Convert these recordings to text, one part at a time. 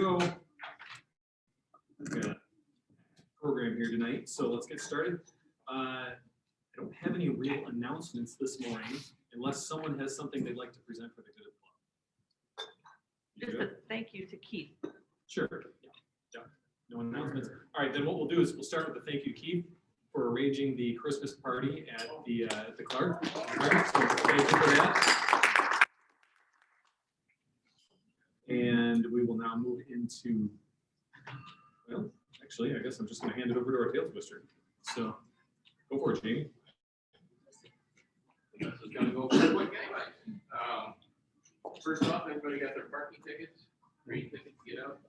go. We've got a program here tonight, so let's get started. I don't have any real announcements this morning, unless someone has something they'd like to present for the good of the club. Just a thank you to Keith. Sure. Yeah. No announcements. All right, then what we'll do is we'll start with a thank you, Keith, for arranging the Christmas party at the Clark. So thank you for that. And we will now move into, well, actually, I guess I'm just going to hand it over to our tail twister. So go for it, Jamie. This is going to go pretty quick anyway. First off, everybody got their parking tickets? Green tickets to get out?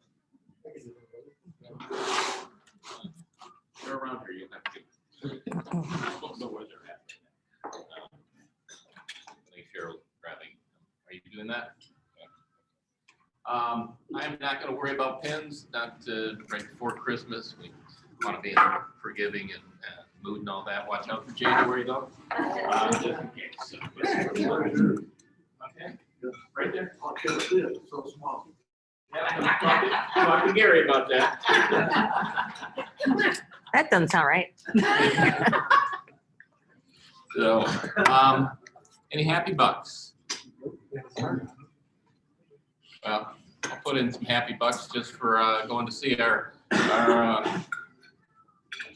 They're around here. You have to know where they're at. I think Cheryl's grabbing. Are you doing that? I'm not going to worry about pins. Not right before Christmas. We want to be in a forgiving and mood and all that. Watch out for January though. Just in case. So, okay. Right there. So small. Talk to Gary about that. That doesn't sound right. So, any happy bucks? Well, I'll put in some happy bucks just for going to see our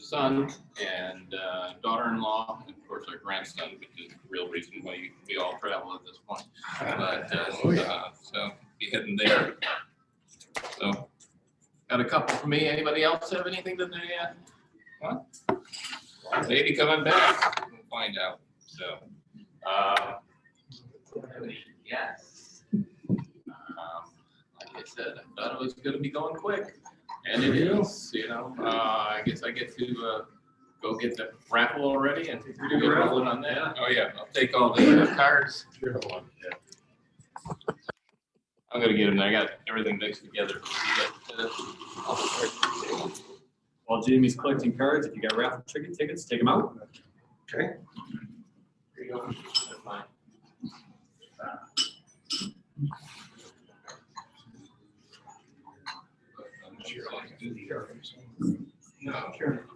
son and daughter-in-law, and of course our grandson, which is the real reason why we all travel at this point. But so be heading there. So got a couple for me. Anybody else have anything that they what? Lady coming back. We'll find out. So yes. Like I said, I thought it was going to be going quick, and it is. You know, I guess I get to go get the raffle already and get rolling on that. Oh yeah, I'll take all the cards. I'm gonna get them there. I got everything mixed together. While Jamie's collecting cards, if you got raffle tickets, take them out. Okay. Here you go. That's mine. No, sure.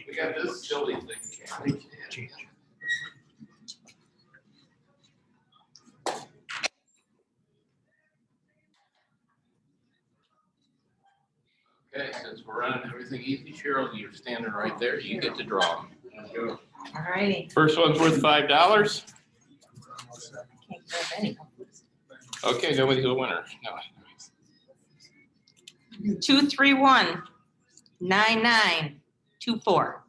We got this silly thing. Okay, since we're running everything easy, Cheryl, you're standing right there. You get to draw them. All righty. First one's worth $5. Can't grab any. Okay, nobody's a winner. No. 231 9924.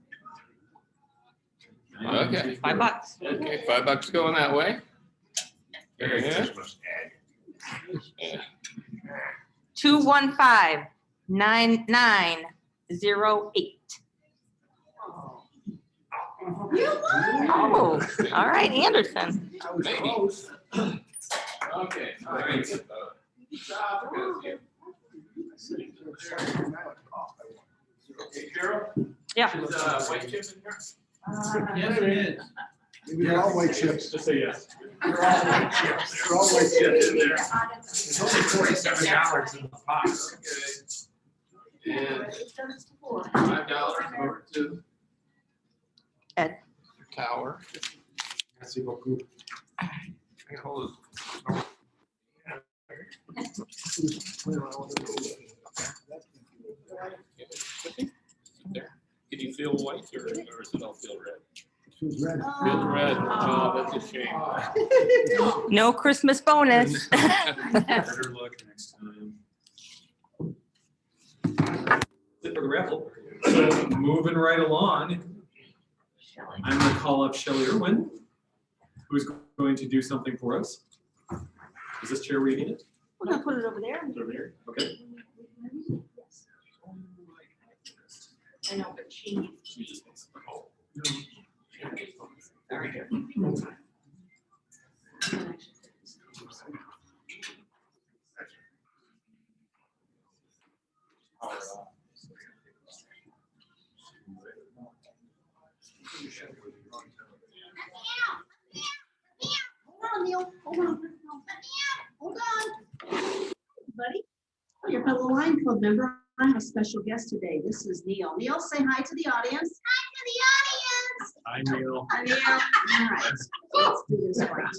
Okay. $5. Okay, $5 going that way. Very good. Yeah. 215 9908. Oh, all right, Anderson. Maybe. Okay. All right. Okay, Cheryl? Yeah. Is white chip in here? Yes, it is. They're all white chips. Just say yes. They're all white chips. They're all white chips. There's only $47 in the box. Okay. And $5 over to Ed. Tower. Merci beaucoup. Hold there. Can you feel white or does it all feel red? Feels red. Feels red. Oh, that's a shame. No Christmas bonus. Better luck next time. That's it for the raffle. So moving right along, I'm going to call up Shelley Irwin, who's going to do something for us. Is this chair where you need it? We're gonna put it over there. It's over here. Okay. I know, but she. Very good. Hold on, Neil. Hold on. Hold on. Buddy? Your fellow Lion Club member, I have a special guest today. This is Neil. Neil, say hi to the audience. I know. Hi, Neil. All right, let's do this right.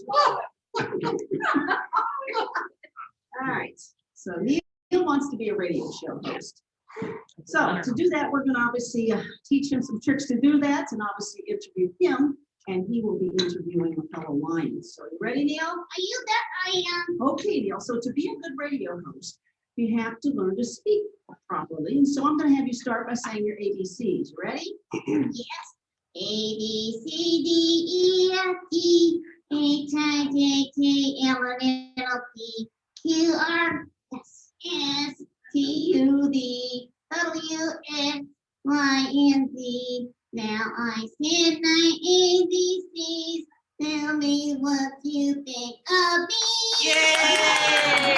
All right, so Neil wants to be a radio show host. So to do that, we're going to obviously teach him some tricks to do that and obviously interview him, and he will be interviewing a fellow lions. So you ready, Neil? You bet I am. Okay, Neil. So to be a good radio host, you have to learn to speak properly. And so I'm going to have you start by saying your ABCs. Ready? Yes. A, B, C, D, E, F, G, H, I, J, K, L, M, N, O, P, Q, R, S, S, T, U, V, W, X, Y, and Z. Now I said my ABCs. Tell me what you think of me. Yay!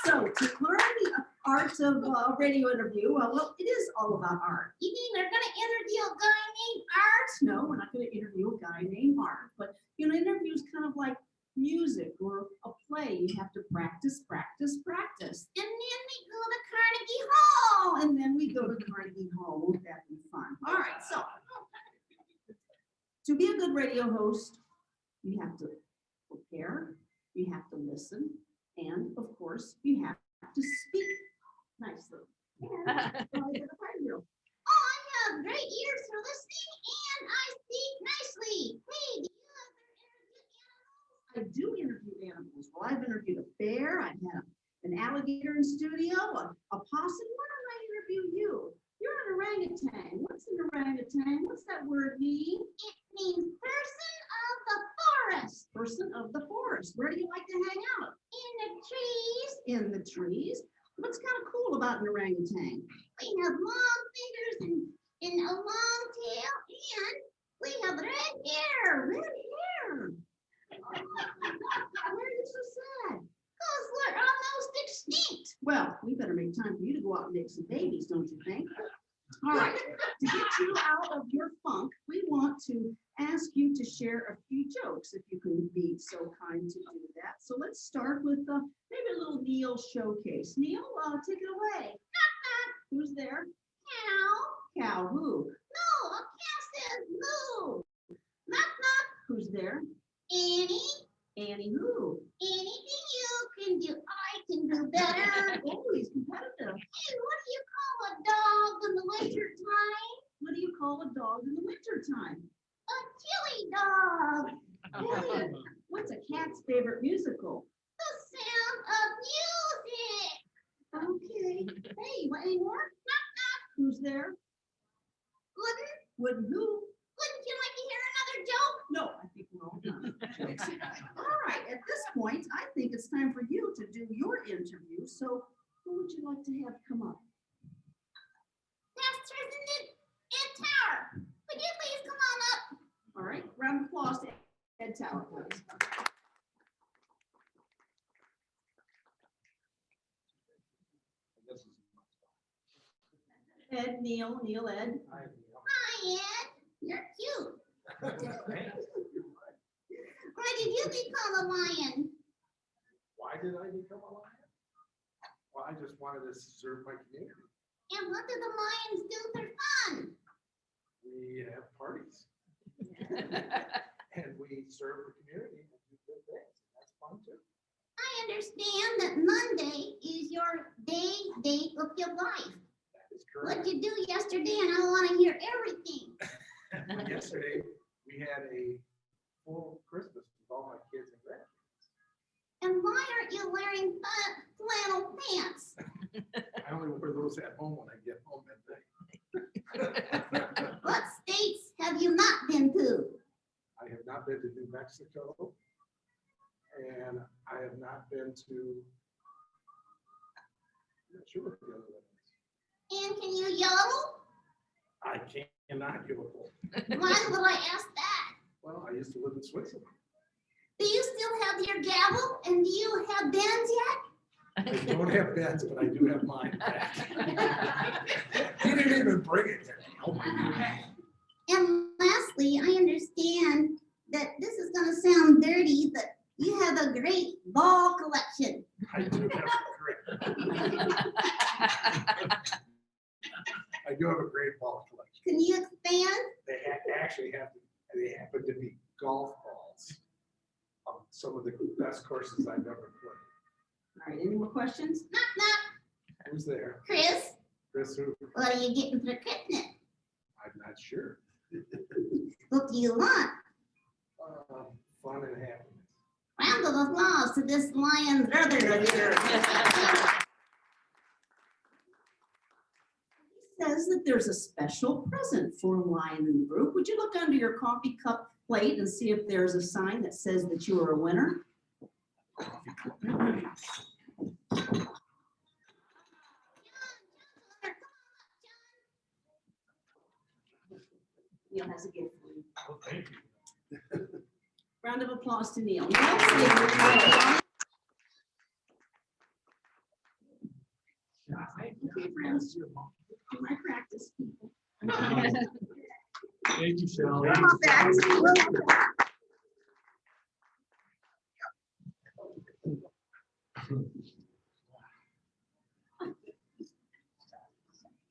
So to learn the art of radio interview, well, it is all about art. You mean they're gonna interview a guy named Art? No, we're not going to interview a guy named Art, but interview is kind of like music or a play. You have to practice, practice, practice. And then we go to Carnegie Hall. And then we go to Carnegie Hall. Won't that be fun? All right, so to be a good radio host, you have to prepare, you have to listen, and of course, you have to speak nicely. Oh, I have great ears for listening and I speak nicely. Hey, do you ever interview animals? I do interview animals. Well, I've interviewed a bear, I've had an alligator in studio, a possum. Why don't I interview you? You're an orangutan. What's an orangutan? What's that word mean? It means person of the forest. Person of the forest. Where do you like to hang out? In the trees, In the trees. What's kind of cool about an orangutan? we have long fingers and a long tail, and we have red hair. Red hair. Why are you so sad? Because we're almost extinct. Well, we better make time for you to go out and make some babies, don't you think? All right, to get you out of your funk, we want to ask you to share a few jokes, if you can be so kind to do that. So let's start with maybe a little Neil showcase. Neil, take it away. Who's there? Cow. Cow, who? No, a cow says moo. Knock, knock. Who's there? Annie, Annie, who? anything you can do, I can do better. Oh, he's competitive. Hey, what do you call a dog in the winter time? What do you call a dog in the wintertime? A chili dog. Hey, what's a cat's favorite musical? The sound of music. Okay. Hey, what any more? Who's there? Wouldn't who? Wouldn't you like to hear another joke? No, I think we're all done. All right, at this point, I think it's time for you to do your interview. So who would you like to have come up? That's President Ed Tower. Would you please come on up? All right, round of applause to Ed Tower, please. Ed, Neil, Ed. Hi, Ed. You're cute. Why did you become a lion? Why did I become a lion? Well, I just wanted to serve my community. And what do the lions do for fun? We have parties and we serve the community and do good things. That's fun too. I understand that Monday is your date of your life. That is correct. What you do yesterday, and I want to hear everything. Yesterday, we had a full Christmas with all my kids and grandkids. And why aren't you wearing flannel pants? I only wear those at home when I get home at night. What states have you not been to? I have not been to New Mexico, and I have not been to, I'm not sure what the other one is. And can you yodel? I cannot yodel. Why would I ask that? Well, I used to live in Switzerland. Do you still have your gavel? And do you have bands yet? I don't have beds, but I do have mine back. You didn't even bring it there. Oh my God. And lastly, I understand that this is going to sound dirty, but you have a great ball collection. I do. I do have a great ball collection. Can you expand? They actually they happen to be golf balls. Some of the best courses I've ever played. All right, any more questions? Knock, knock. Who's there? Chris, Chris, who? what are you getting for Christmas? I'm not sure. What do you want? Fun and happiness. Round of applause to this lion's brother right here. Says that there's a special present for a lion in the group. Would you look under your coffee cup plate and see if there's a sign that says that you are a winner? Neil has a gift for you. Oh, thank you. Round of applause to Neil. Neil, say you're okay, friends. Do my practice, people. Thank you, Shelley. Come on back.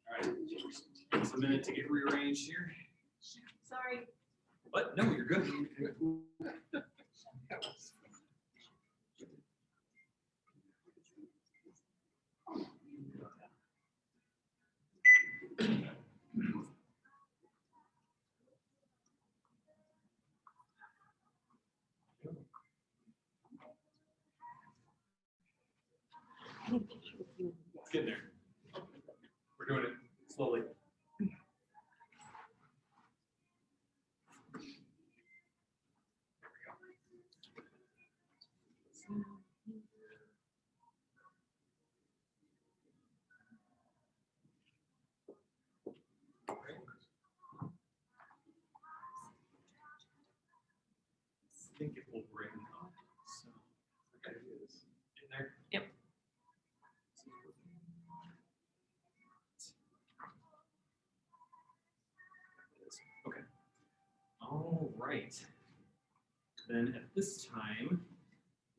All right, give us a minute to get rearranged here. Sorry. What? No, you're good. Get there. We're doing it slowly. I think it will bring up. So, okay, it is in there. Yep. Okay. All right. Then at this time,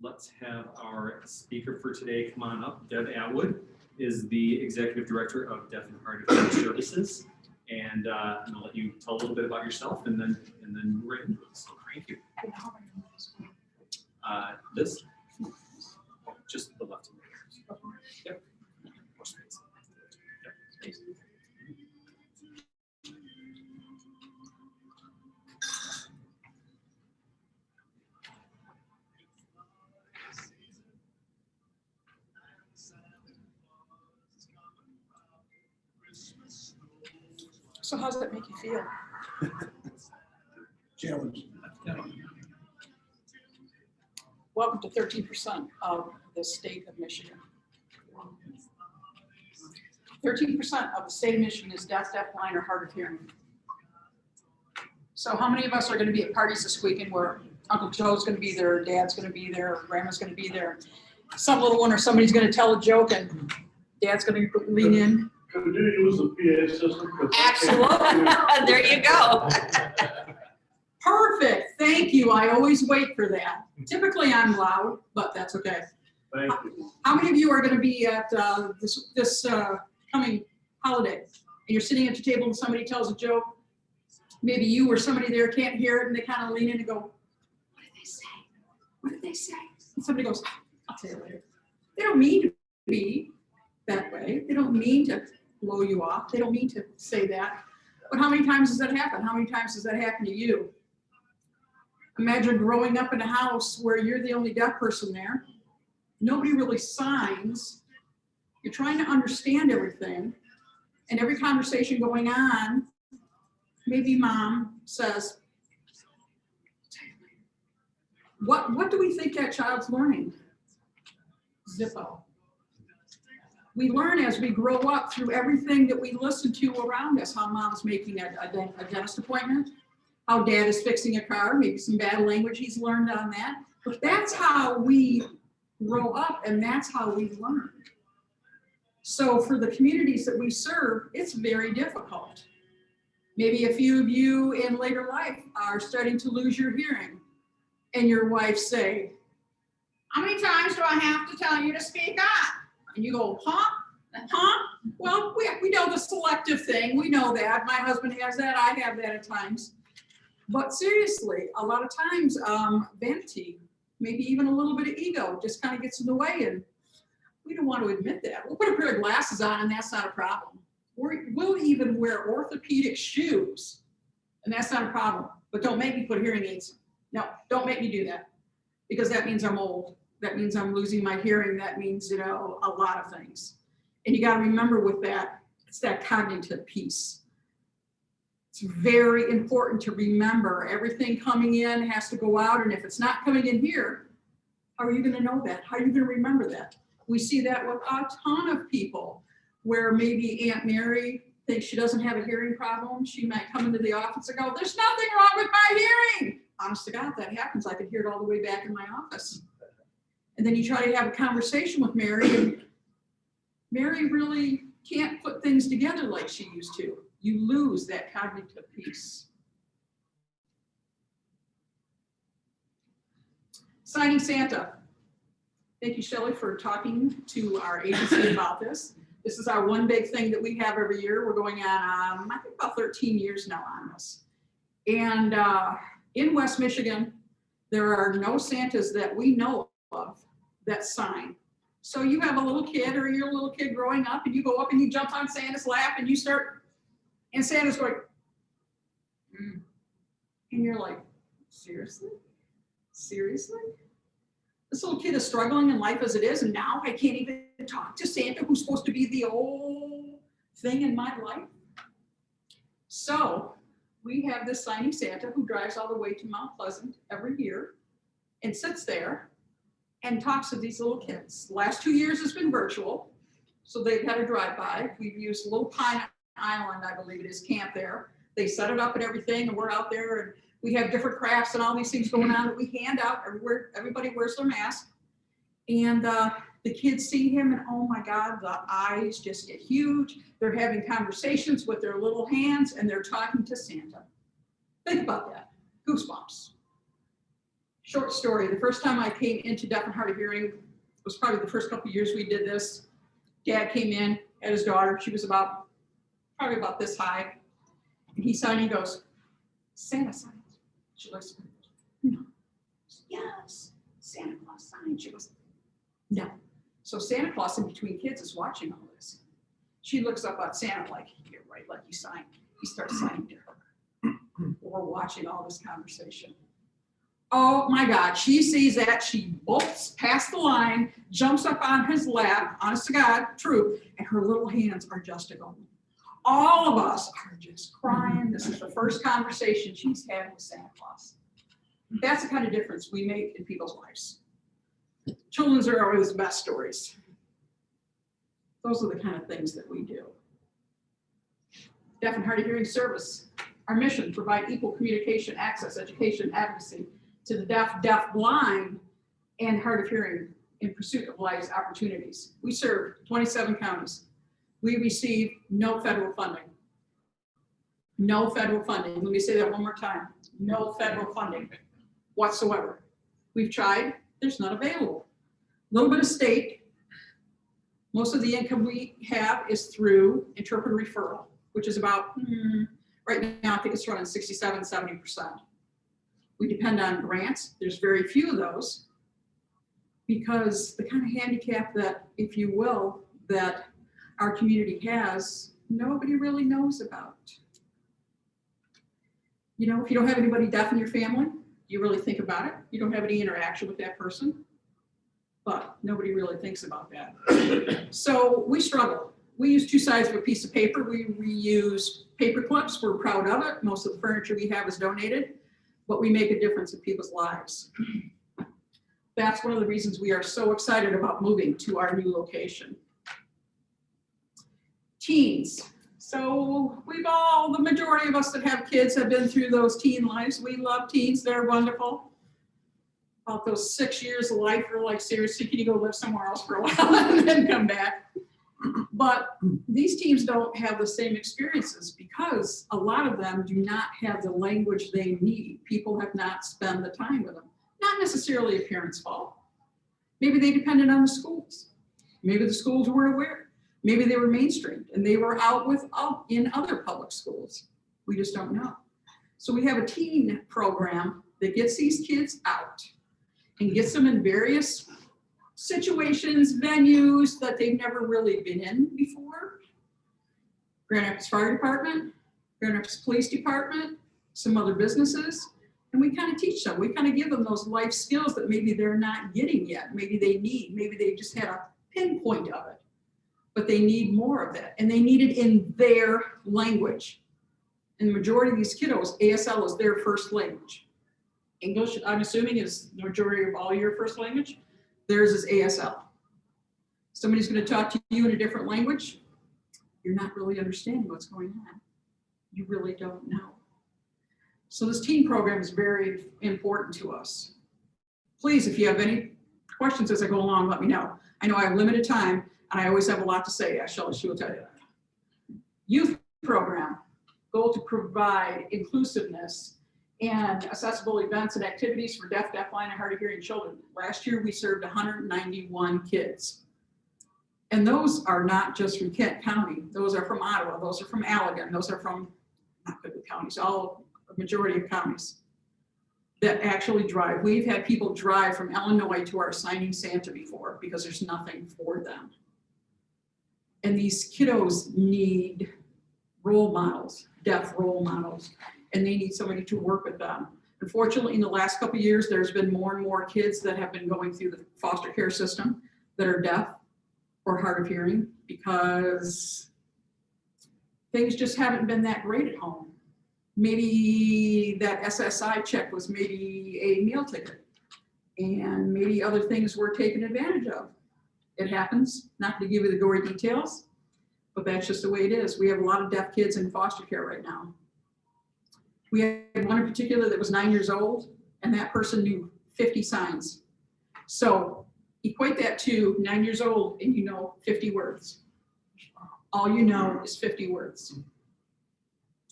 let's have our speaker for today come on up. Deb Atwood is the Executive Director of Deaf and Hard of Hearing Services. And I'll let you tell a little bit about yourself and then we're into it. So thank you. This, just the left. Yep. More space. Yep. Space. So how does that make you feel? Challenge. Welcome to 13% of the state of Michigan. 13% of the state of Michigan is deaf, blind, or hard of hearing. So how many of us are going to be at parties this weekend where Uncle Joe's going to be there, or Dad's going to be there, or Grandma's going to be there? Some little one or somebody's going to tell a joke and Dad's going to lean in. Could you use the PA system? Absolutely. There you go. Perfect. Thank you. I always wait for that. Typically I'm loud, but that's okay. Thank you. How many of you are going to be at this coming holiday? And you're sitting at your table and somebody tells a joke. Maybe you or somebody there can't hear it and they kind of lean in and go, what did they say? What did they say? And somebody goes, I'll tell you later. They don't mean to be that way. They don't mean to blow you off. They don't mean to say that. But how many times does that happen? How many times does that happen to you? Imagine growing up in a house where you're the only deaf person there. Nobody really signs. You're trying to understand everything. And every conversation going on, maybe mom says, what do we think that child's learning? Zippo. We learn as we grow up through everything that we listen to around us, how mom's making a dentist appointment, how dad is fixing a car, maybe some bad language he's learned on that. But that's how we grow up and that's how we learn. So for the communities that we serve, it's very difficult. Maybe a few of you in later life are starting to lose your hearing and your wife say, how many times do I have to tell you to speak up? And you go, huh? Huh? Well, we know the selective thing. We know that. My husband has that. I have that at times. But seriously, a lot of times, vanity, maybe even a little bit of ego just kind of gets in the way, and we don't want to admit that. We'll put a pair of glasses on and that's not a problem. We'll even wear orthopedic shoes and that's not a problem. But don't make me put hearing aids. No, don't make me do that, because that means I'm old. That means I'm losing my hearing. That means, a lot of things. And you got to remember with that, it's that cognitive piece. It's very important to remember everything coming in has to go out. And if it's not coming in here, how are you going to know that? How are you going to remember that? We see that with a ton of people where maybe Aunt Mary thinks she doesn't have a hearing problem. She might come into the office and go, there's nothing wrong with my hearing. Honest to God, that happens. I could hear it all the way back in my office. And then you try to have a conversation with Mary, and Mary really can't put things together like she used to. You lose that cognitive piece. Signing Santa. Thank you, Shelley, for talking to our agency about this. This is our one big thing that we have every year. We're going on, I think about 13 years now on this. And in West Michigan, there are no Santas that we know of that sign. So you have a little kid, or you're a little kid growing up, and you go up and you jump on Santa's lap and you start, and Santa's going, and you're like, seriously? Seriously? This little kid is struggling in life as it is, and now I can't even talk to Santa, who's supposed to be the old thing in my life. So we have this signing Santa who drives all the way to Mount Pleasant every year and sits there and talks to these little kids. The last 2 years has been virtual, so they've had a drive-by. We've used Little Pine Island, I believe it is, camp there. They set it up and everything, and we're out there, and we have different crafts and all these things going on that we hand out everywhere. Everybody wears their mask. And the kids see him, and oh my God, the eyes just get huge. They're having conversations with their little hands, and they're talking to Santa. Think about that. Goosebumps. Short story. The first time I came into deaf and hard of hearing was probably the first couple of years we did this. Dad came in, had his daughter. She was probably about this high. And he signed, he goes, Santa signs. She looks at me, no. Yes, Santa Claus signed. She goes, no. So Santa Claus in between kids is watching all this. She looks up at Santa like, you're right, like you signed. He starts signing to her. We're watching all this conversation. Oh my God, she sees that, she bolts past the line, jumps up on his lap, honest to God, true, and her little hands are just a-going. All of us are just crying. This is the first conversation she's had with Santa Claus. That's the kind of difference we make in people's lives. Children's are always the best stories. Those are the kind of things that we do. Deaf and hard of hearing service. Our mission, provide equal communication, access, education, advocacy to the deaf, blind, and hard of hearing in pursuit of life's opportunities. We serve 27 counties. We receive no federal funding. No federal funding. Let me say that one more time. No federal funding whatsoever. We've tried, there's none available. A little bit of state. Most of the income we have is through interpreter referral, which is about, right now I think it's running 67, 70%. We depend on grants. There's very few of those because the kind of handicap that, if you will, that our community has, nobody really knows about. You know, if you don't have anybody deaf in your family, you really think about it. You don't have any interaction with that person, but nobody really thinks about that. So we struggle. We use two sides of a piece of paper. We reuse paper clips. We're proud of it. Most of the furniture we have is donated, but we make a difference in people's lives. That's one of the reasons we are so excited about moving to our new location. Teens. So the majority of us that have kids have been through those teen lives. We love teens, they're wonderful. About those 6 years of life, you're like, seriously, can you go live somewhere else for a while and then come back? But these teens don't have the same experiences because a lot of them do not have the language they need. People have not spent the time with them. Not necessarily a parent's fault. Maybe they depended on the schools. Maybe the schools weren't aware. Maybe they were mainstreamed and they were out in other public schools. We just don't know. So we have a teen program that gets these kids out and gets them in various situations, venues that they've never really been in before. Grand Rapids Fire Department, Grand Rapids Police Department, some other businesses, and we kind of teach them. We kind of give them those life skills that maybe they're not getting yet. Maybe they need, maybe they just had a pinpoint of it, but they need more of that, and they need it in their language. And the majority of these kiddos, ASL is their first language. English, I'm assuming, is the majority of all your first language. Theirs is ASL. Somebody's going to talk to you in a different language. You're not really understanding what's going on. You really don't know. So this teen program is very important to us. Please, if you have any questions as I go along, let me know. I know I have limited time and I always have a lot to say. She will tell you that. Youth program, goal to provide inclusiveness and accessible events and activities for deaf, deafblind, and hard of hearing children. Last year, we served 191 kids. And those are not just from Kent County. Those are from Ottawa. Those are from Allegan. Those are from, not good with counties, all the majority of counties that actually drive. We've had people drive from Illinois to our Signing Santa before because there's nothing for them. And these kiddos need role models, deaf role models, and they need somebody to work with them. Unfortunately, in the last couple of years, there's been more and more kids that have been going through the foster care system that are deaf or hard of hearing because things just haven't been that great at home. Maybe that SSI check was maybe a meal ticket and maybe other things were taken advantage of. It happens, not to give you the gory details, but that's just the way it is. We have a lot of deaf kids in foster care right now. We had one in particular that was 9 years old, and that person knew 50 signs. So equate that to 9 years old and you know 50 words. All you know is 50 words. Did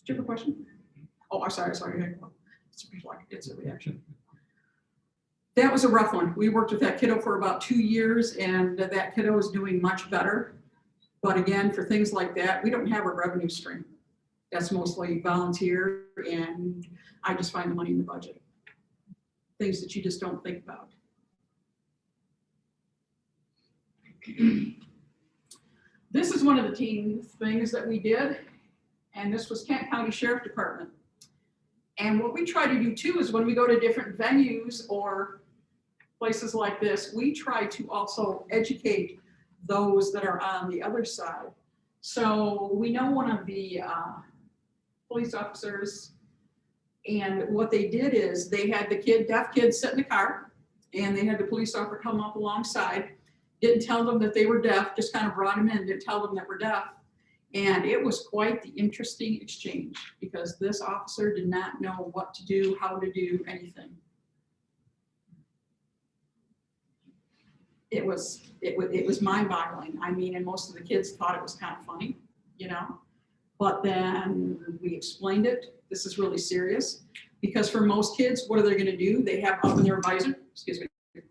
you have a question? Oh, I'm sorry. It's a reaction. That was a rough one. We worked with that kiddo for about 2 years, and that kiddo is doing much better. But again, for things like that, we don't have a revenue stream. That's mostly volunteer, and I just find the money in the budget. Things that you just don't think about. This is one of the teen things that we did, and this was Kent County Sheriff Department. And what we try to do too is when we go to different venues or places like this, we try to also educate those that are on the other side. So we know one of the police officers, and what they did is they had the deaf kid sit in the car, and they had the police officer come up alongside, didn't tell them that they were deaf, just kind of brought them in, didn't tell them that we're deaf. And it was quite the interesting exchange because this officer did not know what to do, how to do anything. It was mind-boggling. I mean, and most of the kids thought it was kind of funny, you know. But then we explained it. This is really serious because for most kids, what are they going to do? They have up in their visor,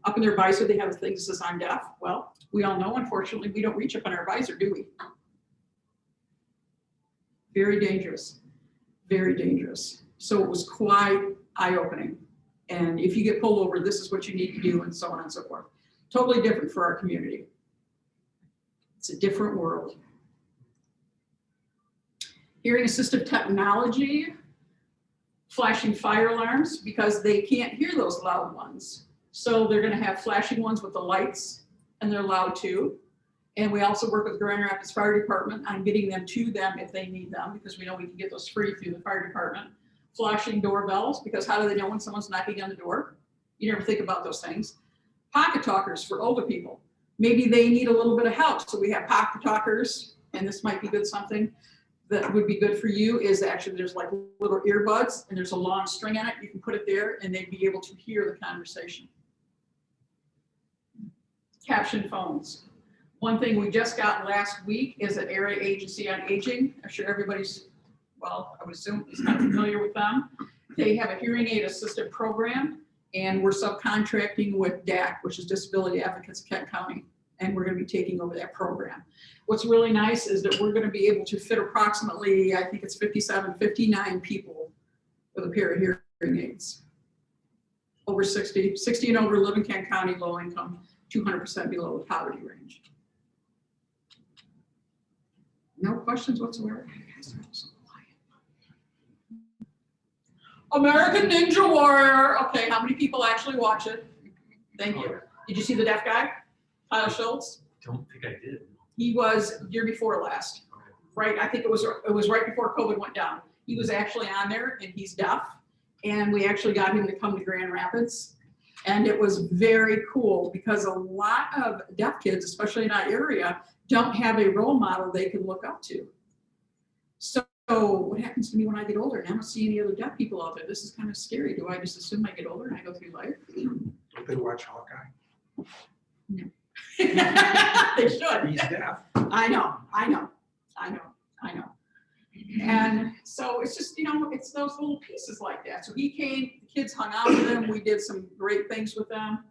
up in their visor, they have a thing that says I'm deaf. Well, we all know, unfortunately, we don't reach up in our visor, do we? Very dangerous, very dangerous. So it was quite eye-opening. And if you get pulled over, this is what you need to do, and so on and so forth. Totally different for our community. It's a different world. Hearing assistive technology, flashing fire alarms because they can't hear those loud ones. So they're going to have flashing ones with the lights, and they're loud too. And we also work with Grand Rapids Fire Department on getting them to them if they need them, because we know we can get those free through the fire department. Flashing doorbells, because how do they know when someone's knocking on the door? You never think about those things. Pocket talkers for older people. Maybe they need a little bit of help. So we have pocket talkers, and this might be good. Something that would be good for you is actually there's like little earbuds, and there's a long string on it. You can put it there, and they'd be able to hear the conversation. Caption phones. One thing we just got last week is an Area Agency on Aging. I'm sure everybody's, well, I would assume is kind of familiar with them. They have a hearing aid assisted program, and we're subcontracting with DAC, which is Disability Advocates of Kent County. and we're gonna be taking over that program. What's really nice is that we're gonna be able to fit approximately, I think it's 57, 59 people with a pair of hearing aids. Over 60 and over, live in Kent County, low income, 200% below the poverty range. No questions whatsoever? You guys are so quiet. American Ninja Warrior. Okay, how many people actually watch it? Thank you. Did you see the deaf guy? Kyle Schultz? Don't think I did. He was year before last, right? I think it was right before COVID went down. He was actually on there and he's deaf. And we actually got him to come to Grand Rapids. And it was very cool because a lot of deaf kids, especially in our area, don't have a role model they can look up to. So what happens to me when I get older? And I don't see any other deaf people out there. This is kind of scary. Do I just assume I get older and I go through life? Don't they watch Hawkeye? No. They should. He's deaf. I know. And so it's just, it's those little pieces like that. So he came, the kids hung out with him. We did some great things with them.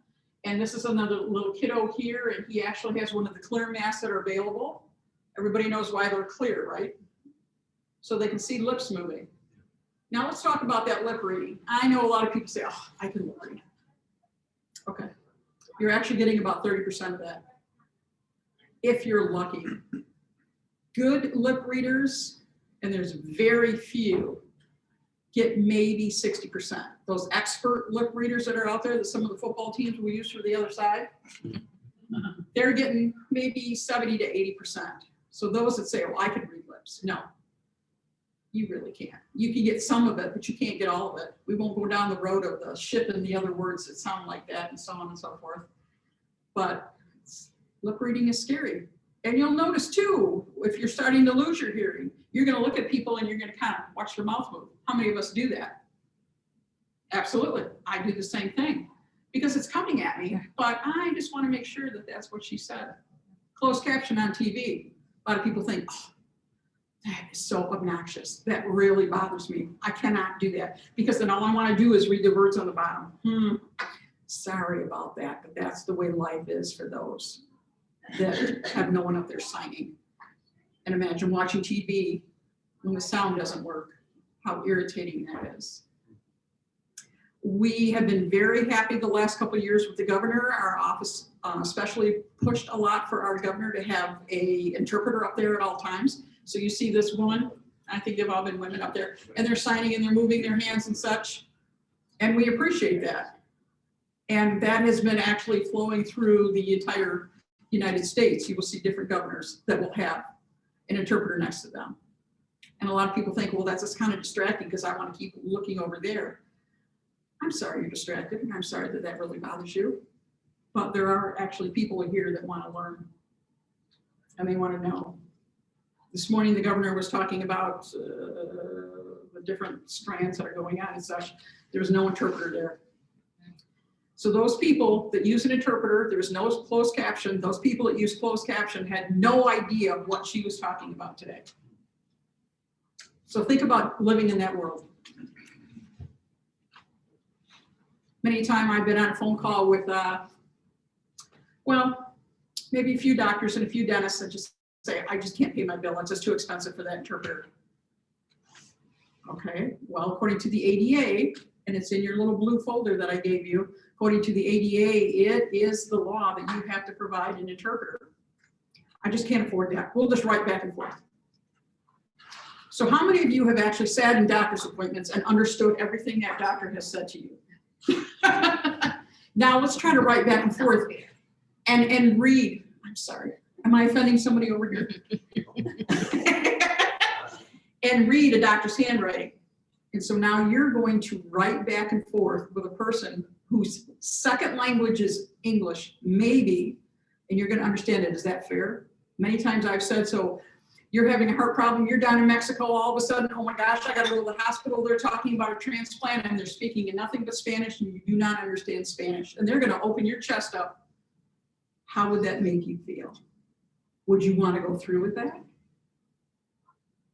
And this is another little kiddo here, and he actually has one of the clear masks that are available. Everybody knows why they're clear, right? So they can see lips moving. Now let's talk about that lip reading. I know a lot of people say, oh, I can lip read. Okay. You're actually getting about 30% of that, if you're lucky. Good lip readers, and there's very few, get maybe 60%. Those expert lip readers that are out there that some of the football teams will use for the other side, they're getting maybe 70 to 80%. So those that say, oh, I can read lips, no, you really can't. You can get some of it, but you can't get all of it. We won't go down the road of the shipping the other words that sound like that and so on and so forth. But lip reading is scary. And you'll notice too, if you're starting to lose your hearing, you're going to look at people and you're going to kind of watch their mouth move. How many of us do that? Absolutely. I do the same thing because it's coming at me, but I just want to make sure that that's what she said. Closed caption on TV. A lot of people think, oh, that is so obnoxious. That really bothers me. I cannot do that because then all I want to do is read the words on the bottom. Sorry about that, but that's the way life is for those that have no one up there signing. And imagine watching TV when the sound doesn't work, how irritating that is. We have been very happy the last couple of years with the governor. Our office especially pushed a lot for our governor to have an interpreter up there at all times. So you see this woman, I think they've all been women up there, and they're signing and they're moving their hands and such. And we appreciate that. And that has been actually flowing through the entire United States. You will see different governors that will have an interpreter next to them. And a lot of people think, well, that's just kind of distracting because I want to keep looking over there. I'm sorry you're distracted, and I'm sorry that that really bothers you. But there are actually people here that want to learn, and they want to know. This morning, the governor was talking about the different strands that are going on and such. There was no interpreter there. So those people that use an interpreter, there was no closed caption. Those people that use closed caption had no idea what she was talking about today. So think about living in that world. Many times I've been on a phone call with, well, maybe a few doctors and a few dentists that just say, I just can't pay my bill. It's just too expensive for that interpreter. Okay, well, according to the ADA, and it's in your little blue folder that I gave you, according to the ADA, it is the law that you have to provide an interpreter. I just can't afford that. We'll just write back and forth. So how many of you have actually sat in doctor's appointments and understood everything that doctor has said to you? Now let's try to write back and forth and read. I'm sorry. Am I offending somebody over here? And read a doctor's handwriting. And so now you're going to write back and forth with a person whose second language is English, maybe, and you're going to understand it. Is that fair? Many times I've said, so you're having a heart problem, you're down in Mexico, all of a sudden, oh my gosh, I got to go to the hospital. They're talking about a transplant and they're speaking in nothing but Spanish and you do not understand Spanish. And they're going to open your chest up. How would that make you feel? Would you want to go through with that?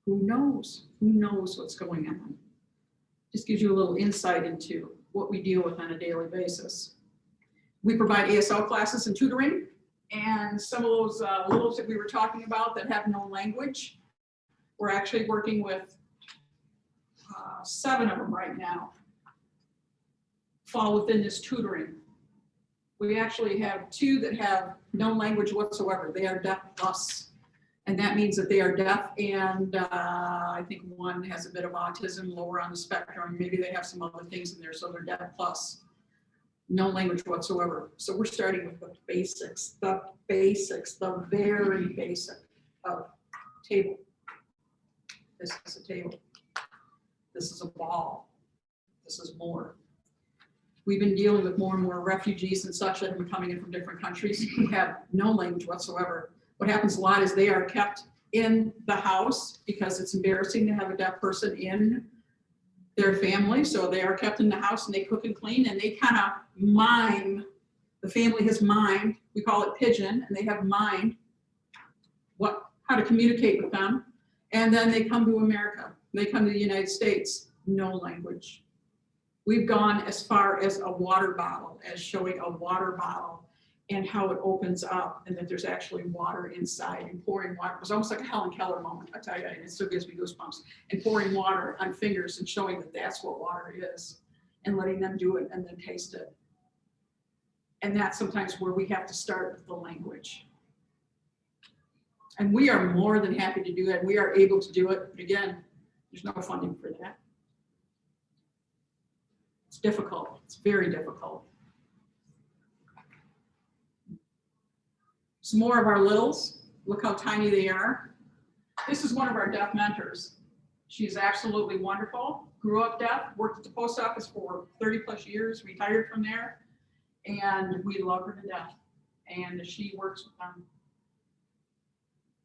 Who knows? Who knows what's going on? Just gives you a little insight into what we deal with on a daily basis. We provide ASL classes and tutoring. And some of those littles that we were talking about that have no language, we're actually working with 7 of them right now. Fall within this tutoring. We actually have 2 that have no language whatsoever. They are deaf plus. And that means that they are deaf and I think 1 has a bit of autism, lower on the spectrum. Maybe they have some other things in there, so they're deaf plus. No language whatsoever. So we're starting with the basics, the very basic of table. This is a table. This is a ball. This is more. We've been dealing with more and more refugees and such that have been coming in from different countries who have no language whatsoever. What happens a lot is they are kept in the house because it's embarrassing to have a deaf person in their family. So they are kept in the house and they cook and clean and they kind of mime. The family has mimed. We call it pigeon, and they have mimed how to communicate with them. And then they come to America. They come to the United States, no language. We've gone as far as a water bottle, as showing a water bottle and how it opens up and that there's actually water inside, and pouring water. It was almost like a Helen Keller moment, I tell you, and it still gives me goosebumps. And pouring water on fingers and showing that that's what water is and letting them do it and then taste it. And that's sometimes where we have to start with the language. And we are more than happy to do that. We are able to do it, but again, there's no funding for that. It's difficult, it's very difficult. Some more of our littles, look how tiny they are. This is one of our deaf mentors. She's absolutely wonderful, grew up deaf, worked at the post office for 30 plus years, retired from there, and we love her to death. And she works with them.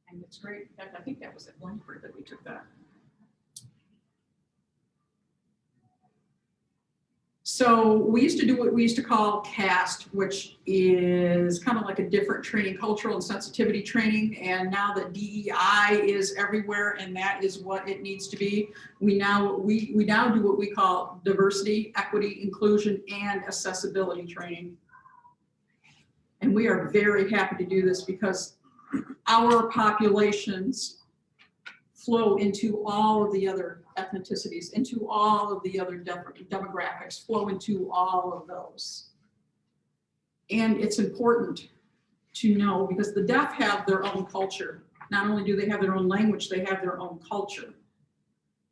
And it's great. In fact, I think that was at Langford that we took that. So we used to do what we used to call CAST, which is kind of like a different training, cultural and sensitivity training. And now that DEI is everywhere and that is what it needs to be, we now do what we call diversity, equity, inclusion, and accessibility training. And we are very happy to do this because our populations flow into all of the other ethnicities, into all of the other demographics, flow into all of those. And it's important to know because the deaf have their own culture. Not only do they have their own language, they have their own culture.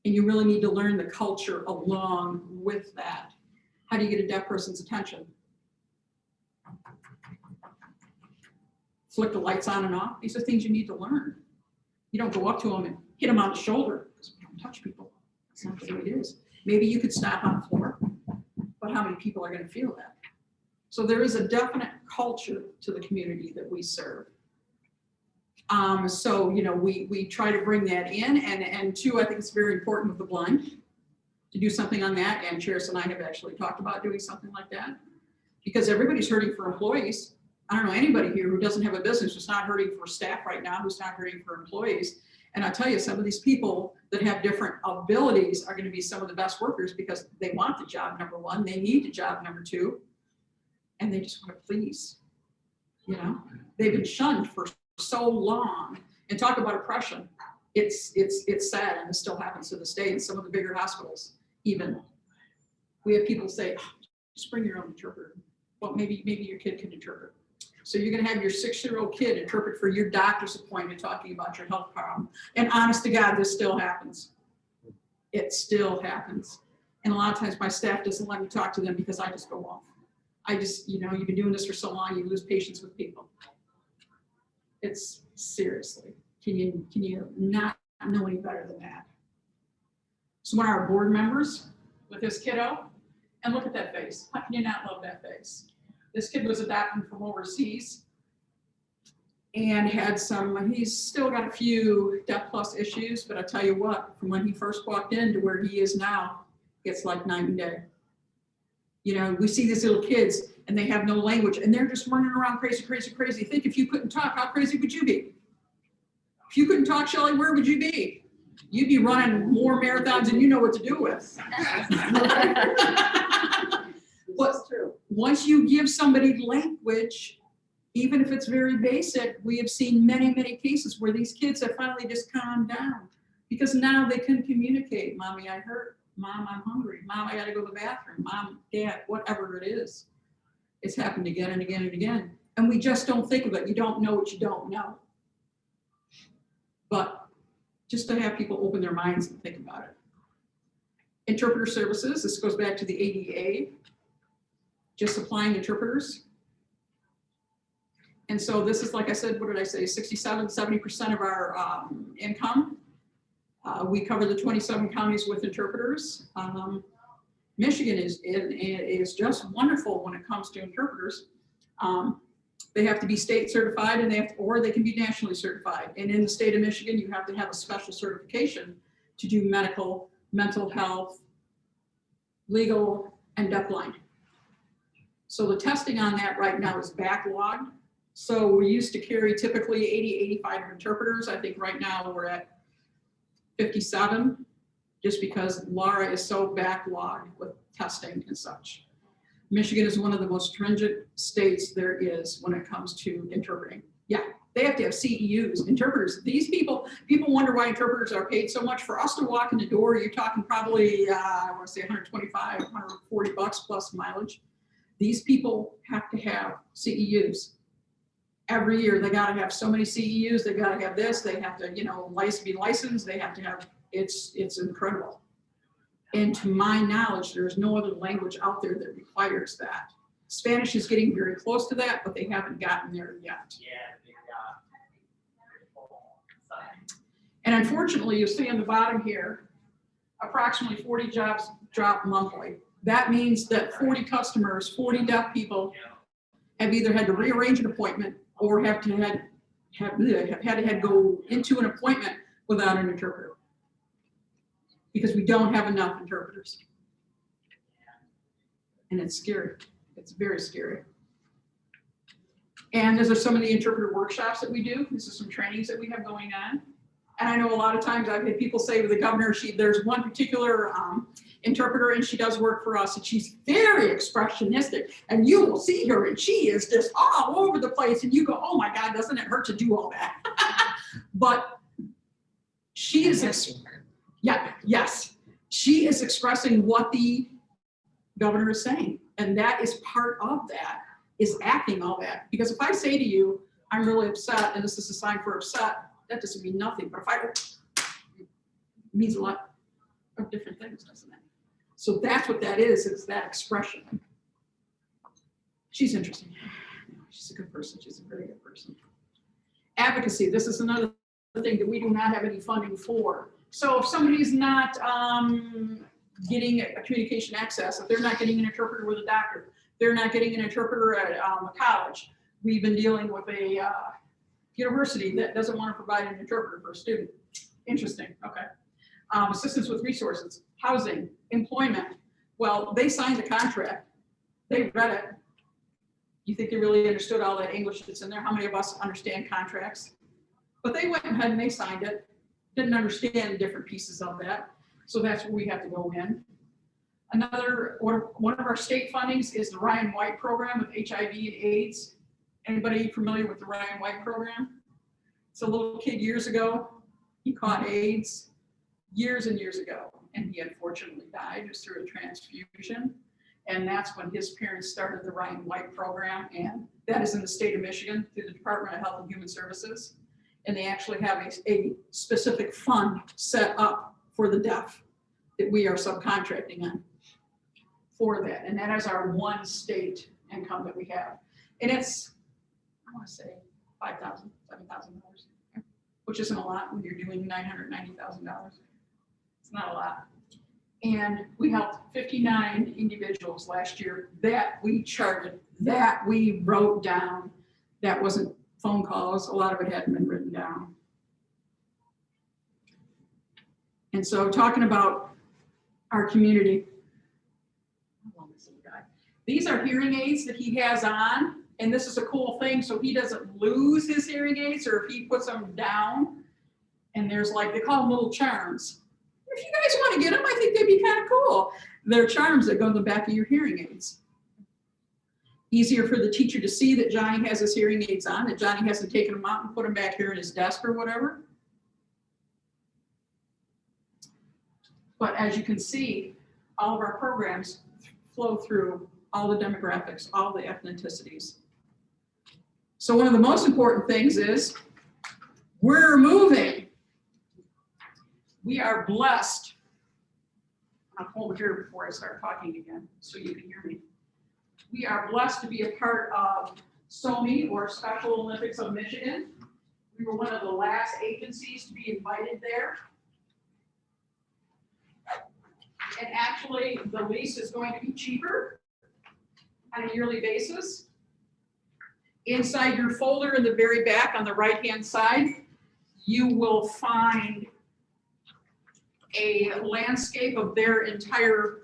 And you really need to learn the culture along with that. How do you get a deaf person's attention? Flick the lights on and off. These are things you need to learn. You don't go up to them and hit them on the shoulder because we don't touch people. That's not the way it is. Maybe you could stop on the floor, but how many people are going to feel that? So there is a definite culture to the community that we serve. So, you know, we try to bring that in, and 2, I think it's very important with the blind to do something on that. And Charis and I have actually talked about doing something like that because everybody's hurting for employees. I don't know anybody here who doesn't have a business who's not hurting for staff right now, who's not hurting for employees. And I tell you, some of these people that have different abilities are going to be some of the best workers because they want the job, number 1, they need the job, number 2, and they just want to please. You know, they've been shunned for so long. And talk about oppression. It's sad, and it still happens to this day in some of the bigger hospitals. Even we have people say, oh, just bring your own interpreter. Well, maybe your kid can interpret. So you're going to have your 6-year-old kid interpret for your doctor's appointment talking about your health problem. And honest to God, this still happens. It still happens. And a lot of times my staff doesn't let me talk to them because I just go off. I just, you know, you've been doing this for so long, you lose patience with people. It's seriously, can you not know any better than that? So one of our board members with this kiddo, and look at that face. How can you not love that face? This kid was adopted from overseas and had he's still got a few deaf plus issues, but I tell you what, from when he first walked in to where he is now, it's like night and day. You know, we see these little kids and they have no language and they're just running around crazy, crazy, crazy. Think if you couldn't talk, how crazy would you be? If you couldn't talk, Shelley, where would you be? You'd be running more marathons than you know what to do with. But once you give somebody language, even if it's very basic, we have seen many, many cases where these kids have finally just calmed down because now they can communicate. Mommy, I hurt. Mom, I'm hungry. Mom, I gotta go to the bathroom. Mom, Dad, whatever it is. It's happened again and again and again. And we just don't think of it. You don't know what you don't know. But just to have people open their minds and think about it. Interpreter services, this goes back to the ADA, just supplying interpreters. And so this is, like I said, what did I say, 70% of our income. We cover the 27 counties with interpreters. Michigan is just wonderful when it comes to interpreters. They have to be state certified and or they can be nationally certified. And in the state of Michigan, you have to have a special certification to do medical, mental health, legal, and deafblind. So the testing on that right now is backlogged. So we used to carry typically 80, 85 interpreters. I think right now we're at 57, just because Laura is so backlogged with testing and such. Michigan is one of the most stringent states there is when it comes to interpreting. Yeah, they have to have CEUs, interpreters. These people wonder why interpreters are paid so much. For us to walk in the door, you're talking probably, I want to say 125, 140 bucks plus mileage. These people have to have CEUs. Every year, they got to have so many CEUs. They got to have this. They have to, be licensed. They have to have. It's incredible. And to my knowledge, there is no other language out there that requires that. Spanish is getting very close to that, but they haven't gotten there yet. And unfortunately, you see on the bottom here, approximately 40 jobs drop monthly. That means that 40 customers, 40 deaf people have either had to rearrange an appointment or have had to go into an appointment without an interpreter because we don't have enough interpreters. And it's scary. It's very scary. And those are some of the interpreter workshops that we do. This is some trainings that we have going on. And I know a lot of times I've had people say with the governor, there's one particular interpreter and she does work for us and she's very expressionistic and you will see her and she is just all over the place and you go, oh my God, doesn't it hurt to do all that? But she is, yes, she is expressing what the governor is saying. And that is part of that, is acting all that. Because if I say to you, I'm really upset and this is a sign for upset, that doesn't mean nothing. But it means a lot of different things, doesn't it? So that's what that is that expression. She's interesting. She's a good person. She's a very good person. Advocacy. This is another thing that we do not have any funding for. So if somebody's not getting a communication access, if they're not getting an interpreter with a doctor, they're not getting an interpreter at a college. We've been dealing with a university that doesn't want to provide an interpreter for a student. Interesting. Okay. Assistance with resources, housing, employment. Well, they signed the contract. They read it. You think they really understood all that English that's in there? How many of us understand contracts? But they went ahead and they signed it. Didn't understand different pieces of that. So that's where we have to go in. One of our state fundings is the Ryan White program with HIV and AIDS. Anybody familiar with the Ryan White program? It's a little kid years ago. He caught AIDS years and years ago, and he unfortunately died just through a transfusion. And that's when his parents started the Ryan White program, and that is in the state of Michigan through the Department of Health and Human Services. And they actually have a specific fund set up for the deaf that we are subcontracting on for that. And that is our one state income that we have. And it's, I want to say $5,000, $7,000, which isn't a lot when you're doing $990,000. It's not a lot. And we helped 59 individuals last year that we charted, that we wrote down. That wasn't phone calls. A lot of it hadn't been written down. And so talking about our community, these are hearing aids that he has on. And this is a cool thing. So he doesn't lose his hearing aids, or if he puts them down, and there's like, they call them little charms. If you guys want to get them, I think they'd be kind of cool. They're charms that go in the back of your hearing aids. Easier for the teacher to see that Johnny has his hearing aids on, that Johnny hasn't taken them out and put them back here in his desk or whatever. But as you can see, all of our programs flow through all the demographics, all the ethnicities. So one of the most important things is we're moving. We are blessed. I'll hold here before I start talking again so you can hear me. We are blessed to be a part of SOMI, or Special Olympics of Michigan. We were one of the last agencies to be invited there. And actually, the lease is going to be cheaper on a yearly basis. Inside your folder in the very back on the right-hand side, you will find a landscape of their entire,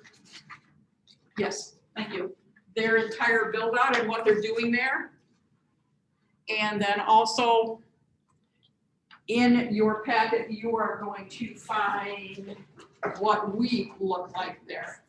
yes, thank you, their entire build out and what they're doing there. And then also in your packet, you are going to find what we look like there.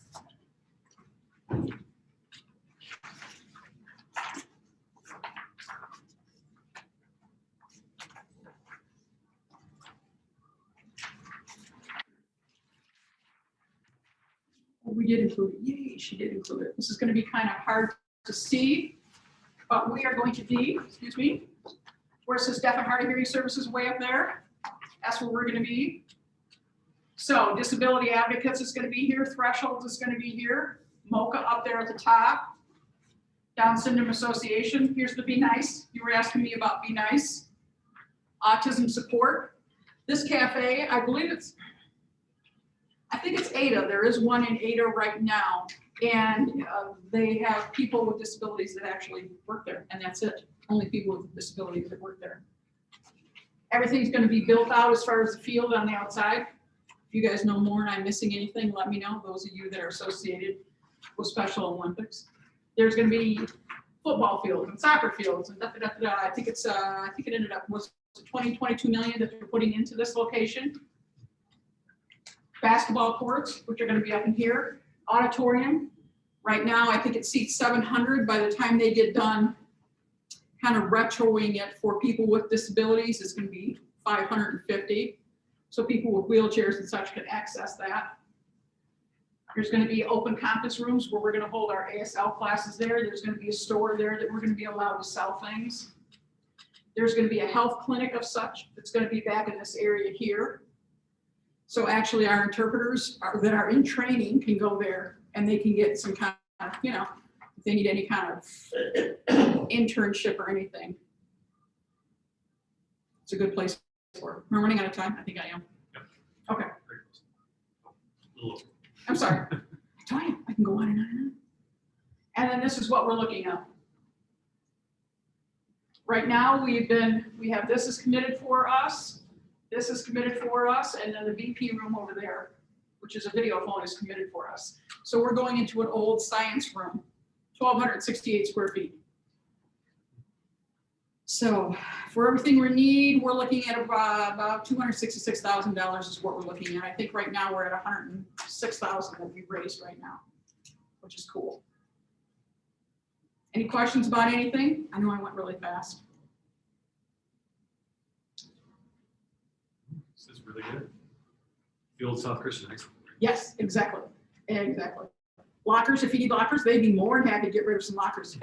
We did include it. Yay, she did include it. This is going to be kind of hard to see, but we are going to be, excuse me, where it says deaf and hard of hearing services way up there. That's where we're going to be. So disability advocates is going to be here. Thresholds is going to be here. MOCA up there at the top. Down Syndrome Association. Here's the Be Nice. You were asking me about Be Nice. Autism support. This cafe, I think it's Ada. There is one in Ada right now. And they have people with disabilities that actually work there. And that's it. Only people with disabilities that work there. Everything's going to be built out as far as the field on the outside. If you guys know more and I'm missing anything, let me know. Those of you that are associated with Special Olympics. There's going to be football fields and soccer fields and I think it ended up was 22 million that they're putting into this location. Basketball courts, which are going to be up in here. Auditorium. Right now, I think it seats 700. By the time they get done kind of retroing it for people with disabilities, it's going to be 550. So people with wheelchairs and such can access that. There's going to be open conference rooms where we're going to hold our ASL classes there. There's going to be a store there that we're going to be allowed to sell things. There's going to be a health clinic of such that's going to be back in this area here. So actually our interpreters that are in training can go there and they can get some kind of, you know, if they need any kind of internship or anything. It's a good place for it. I'm running out of time. I think I am. Okay. I'm sorry. I told you, I can go on and on and on. And then this is what we're looking at. Right now, we have this is committed for us. This is committed for us, and then the VP room over there, which is a video phone, is committed for us. So we're going into an old science room, 1,268 square feet. So for everything we need, we're looking at about $266,000 is what we're looking at. I think right now we're at 106,000 that we've raised right now, which is cool. Any questions about anything? I know I went really fast. This is really good. The old South Christian High School. Yes, exactly. Exactly. Lockers, if you need lockers, they'd be more than happy to get rid of some lockers.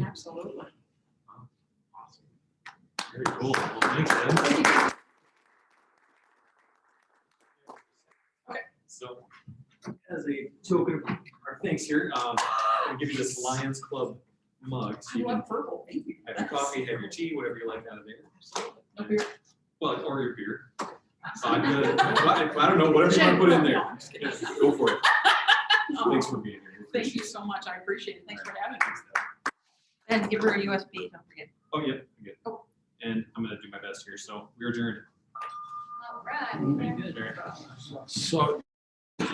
Absolutely. Wow. Awesome. Very cool. Well, thanks, Ed. Okay. So, as a token of our thanks here, I'll give you this Lions Club mug. So I you can love purple. Thank you. have your coffee, have your tea, whatever you like out of there. No beer. Well, or your beer. Vodka. I don't know, whatever you want to put in there. No, I'm just kidding. Yeah, go for it. Oh, Thanks for being here. Thank you so much. I appreciate it. Thanks for having me. And give her a USB, don't forget. Oh, yeah, good. Oh. And I'm gonna do my best here, so we're adjourned. All right. Very good, Eric. So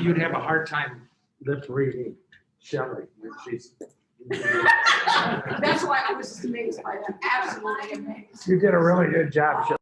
you'd have a hard time lip reading Shelley when she's. That's why I was just amazed by that. Absolutely amazed. You did a really good job, Shelley.